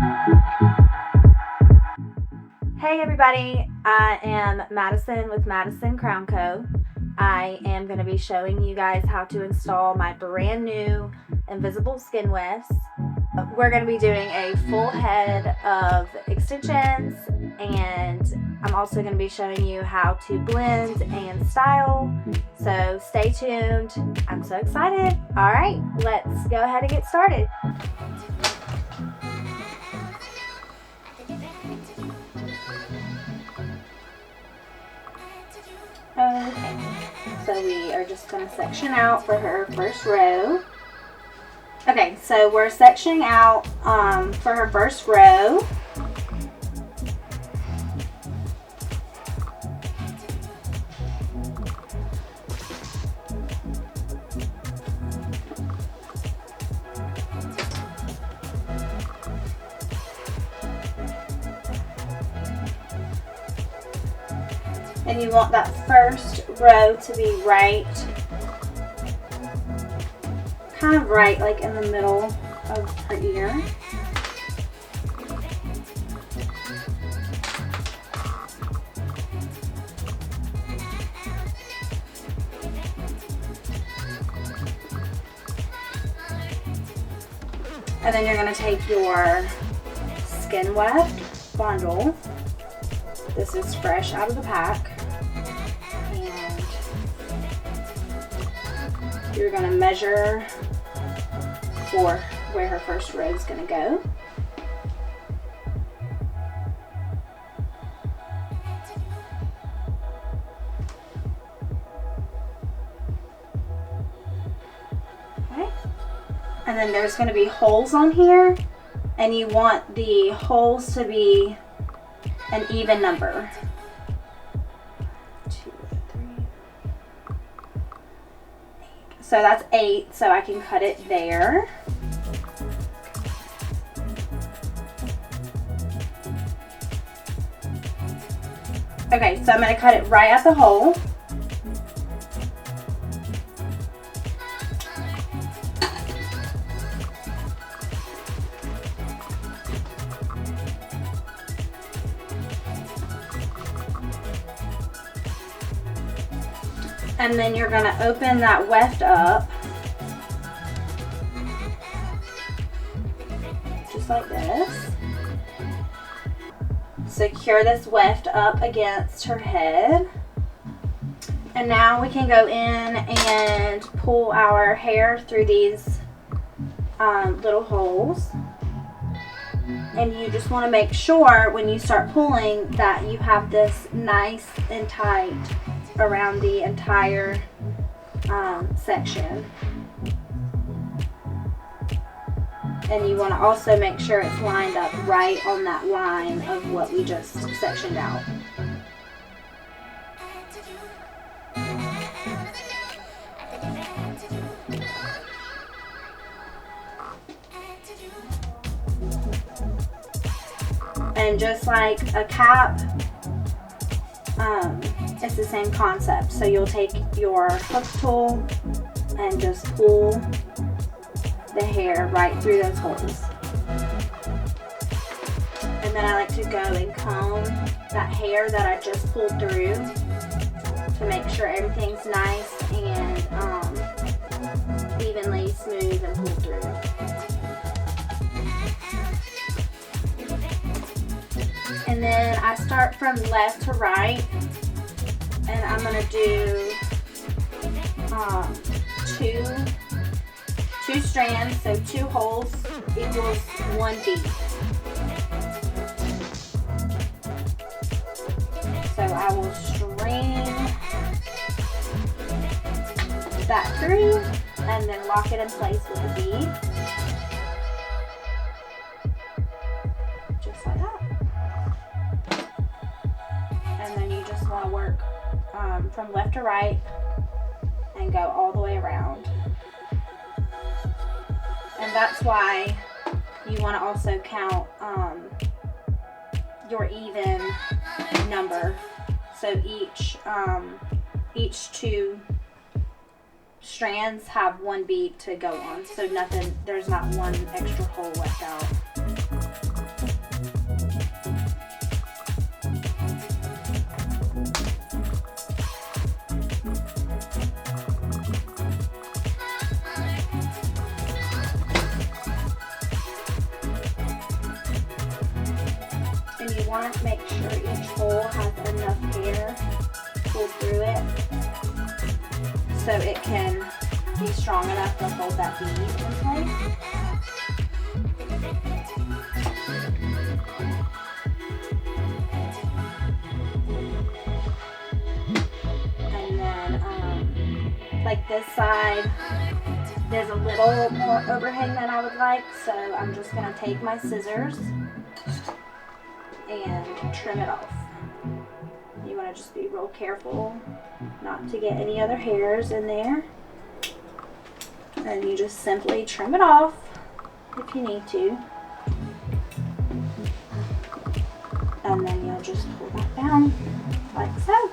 Hey everybody, I am Madison with Madison Crown Co. I am going to be showing you guys how to install my brand new invisible skin wefts. We're going to be doing a full head of extensions, and I'm also going to be showing you how to blend and style. So stay tuned. I'm so excited. All right, let's go ahead and get started. Okay, so we are just going to section out for her first row. Okay, so we're sectioning out for her first row. And you want that first row to be right, kind of right, like in the middle of her ear. And then you're going to take your skin weft bundle. This is fresh out of the pack. And you're going to measure for where her first row is going to go. Okay. And then there's going to be holes on here, and you want the holes to be an even number. 2, 3, 8. So that's 8, so I can cut it there. Okay, so I'm going to cut it right at the hole. And then you're going to open that weft up, just like this. Secure this weft up against her head. And now we can go in and pull our hair through these little holes. And you just want to make sure when you start pulling that you have this nice and tight around the entire section. And you want to also make sure it's lined up right on that line of what we just sectioned out. And just like a cap, it's the same concept. So you'll take your hook tool and just pull the hair right through those holes. And then I like to go and comb that hair that I just pulled through to make sure everything's nice and evenly smooth and pulled through. And then I start from left to right, and I'm going to do two strands, so 2 holes equals 1 bead. So I will string that through and then lock it in place with a bead. Just like that. And then you just want to work from left to right and go all the way around. And that's why you want to also count your even number. So each 2 strands have 1 bead to go on. So there's not 1 extra hole left out. want to make sure each hole has enough hair pulled through it so it can be strong enough to hold that bead in place. And then, like this side, there's a little more overhang than I would like, so I'm just going to take my scissors and trim it off. You want to just be real careful not to get any other hairs in there. And you just simply trim it off if you need to. And then you'll just pull that down like so.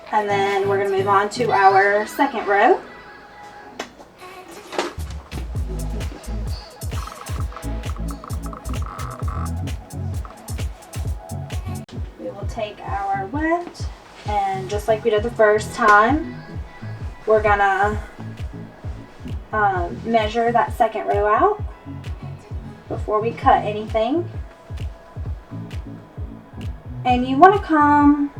And then we're going to move on to our second row. We will take our weft, and just like we did the first time, we're going to measure that second row out before we cut anything. And you want to come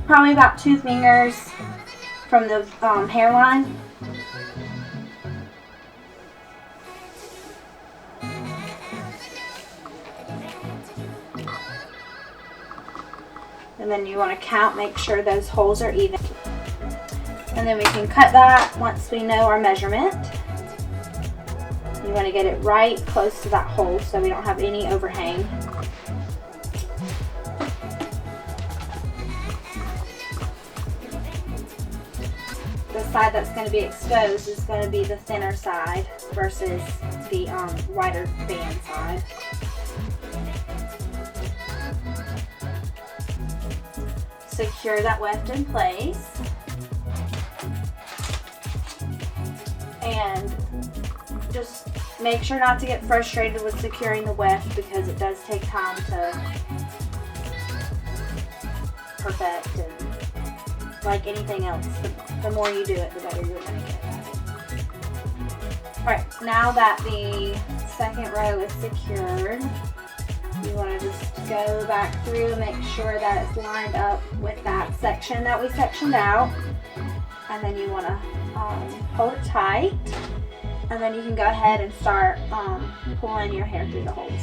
probably about 2 fingers from the hairline. And then you want to count, make sure those holes are even. And then we can cut that once we know our measurement. You want to get it right close to that hole so we don't have any overhang. The side that's going to be exposed is going to be the thinner side versus the wider band side. Secure that weft in place, and just make sure not to get frustrated with securing the weft because it does take time to perfect, and like anything else, the more you do it, the better you're going to get at it. Alright, now that the second row is secured, you want to just go back through and make sure that it's lined up with that section that we sectioned out. And then you want to hold it tight. And then you can go ahead and start pulling your hair through the holes.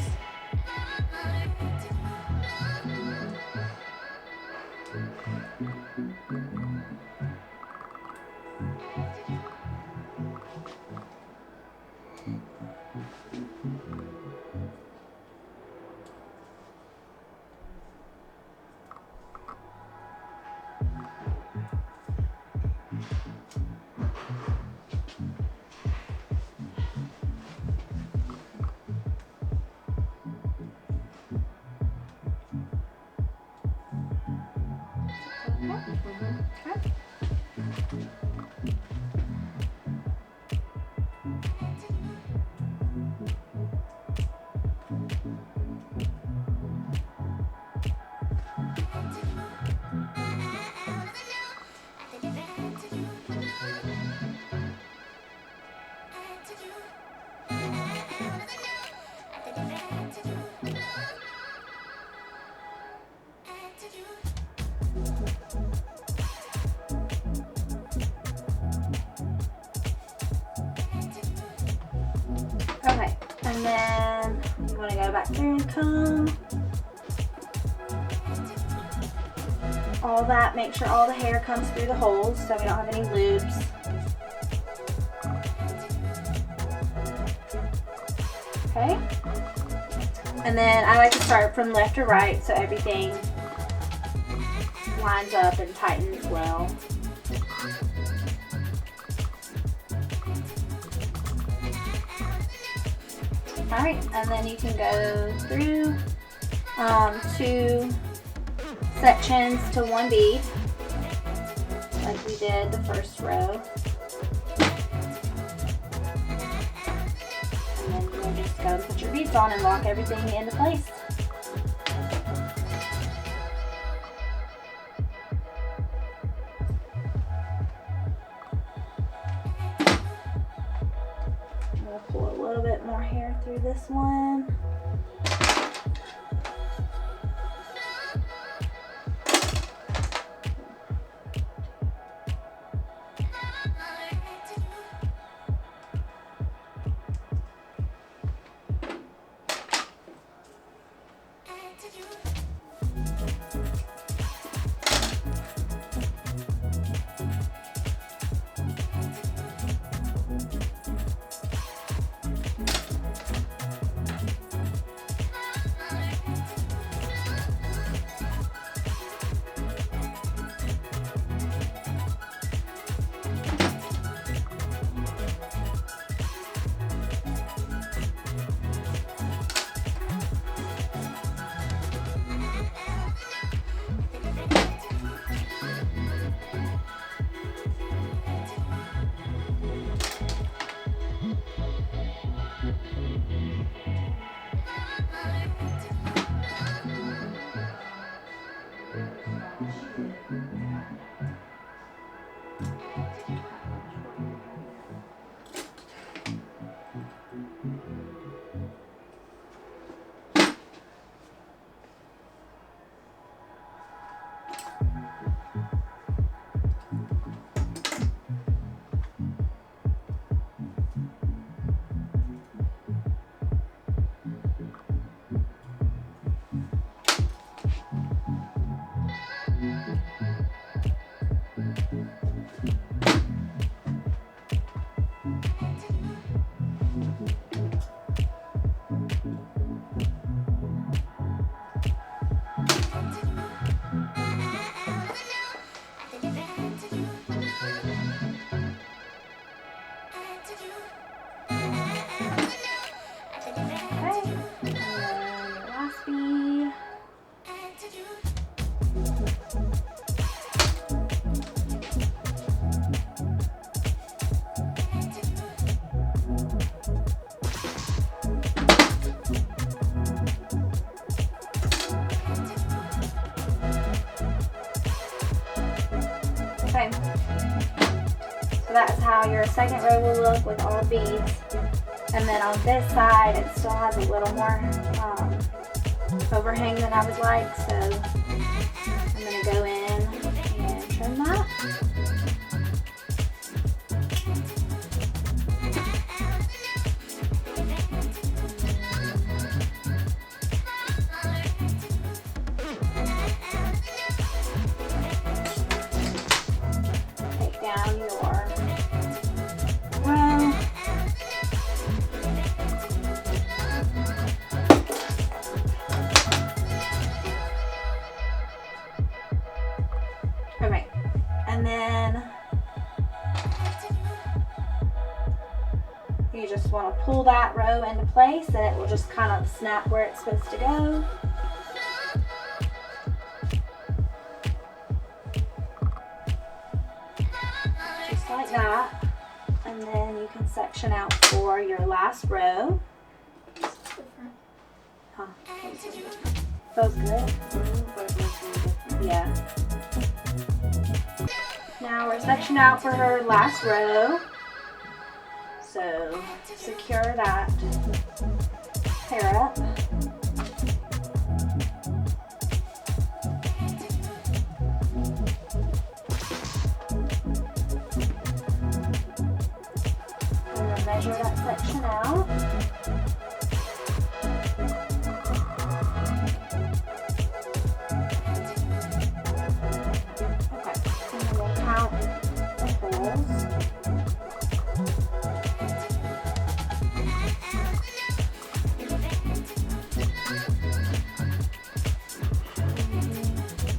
Okay, and then you want to go back through and comb all that. Make sure all the hair comes through the holes so we don't have any loops. Okay, and then I like to start from left to right so everything lines up and tightens well. Alright, and then you can go through 2 sections to 1 bead, like we did the first row. And then you'll just go and put your beads on and lock everything into place. this one. Okay, so that's how your second row will look with all beads. And then on this side, it still has a little more overhang than I would like, so I'm going to go in and trim that. Take down your row. Okay, and then you just want to pull that row into place and it will just kind of snap where it's supposed to go. Just like that. And then you can section out for your last row. Huh. Feels good? Yeah. Now we're sectioned out for her last row. So secure that pair up. And then measure that section out.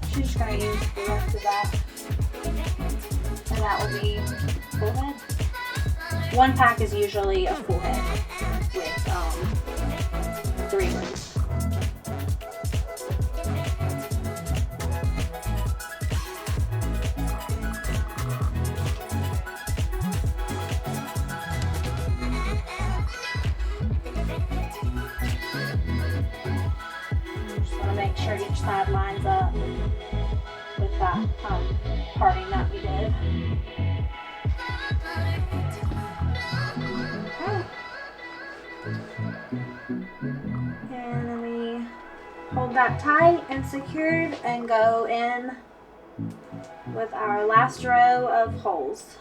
She's just going to use the rest of that, and that will be full head. One pack is usually a full head with 3 rows. Just want to make sure each side lines up with that parting that we did. Okay. hold that tight and secured and go in with our last row of holes.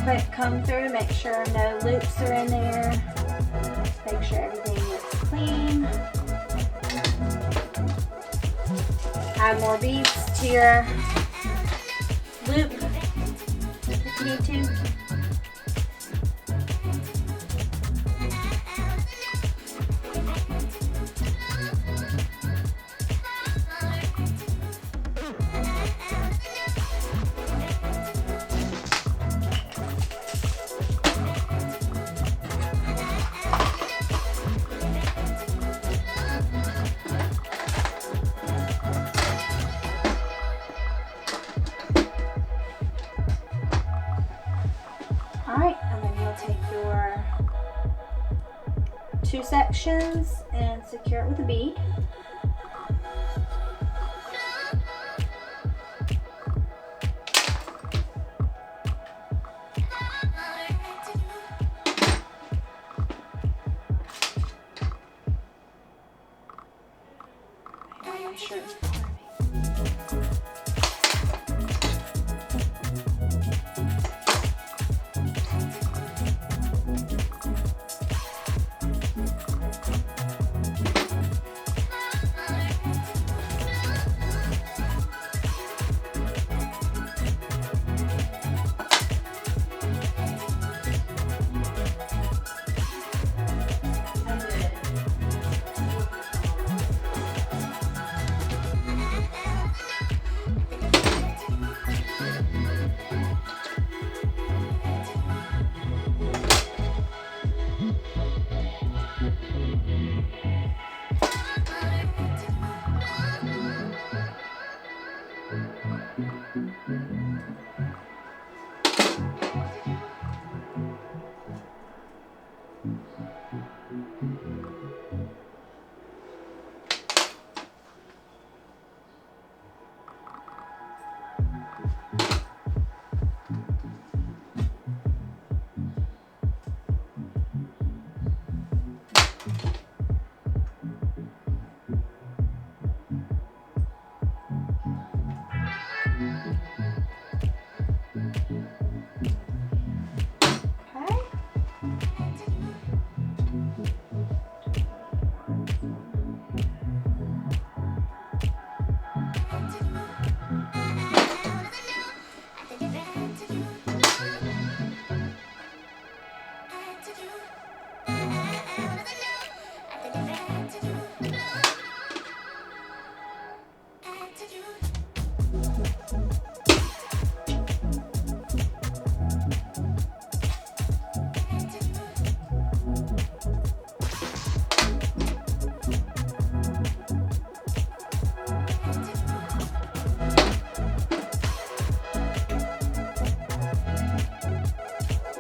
Quick comb through, make sure no loops are in there. Make sure everything looks clean. Add more beads to your loop if you need to. Alright, and then you'll take your two sections and secure it with a bead. I'm sure it's part of me.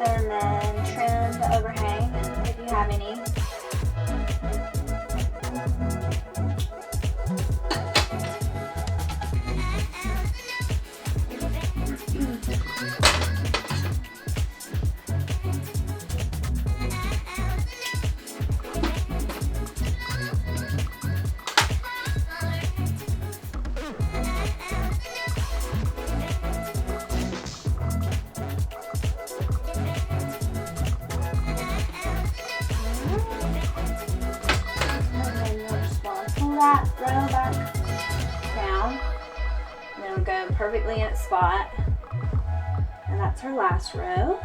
And then trim the overhang if you have any. that row back down. And then it'll go perfectly in its spot. And that's her last row.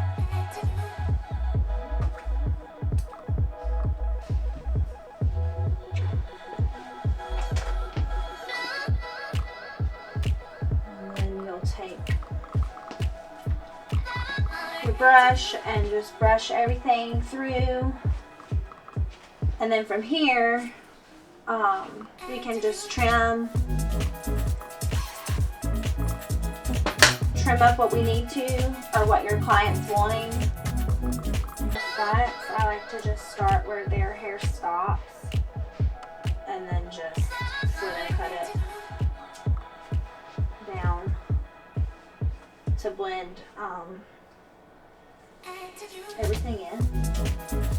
And then you'll take your brush and just brush everything through. And then from here, we can just trim up what we need to, or what your client's wanting. But I like to just start where their hair stops and then just sort of cut it down to blend everything in.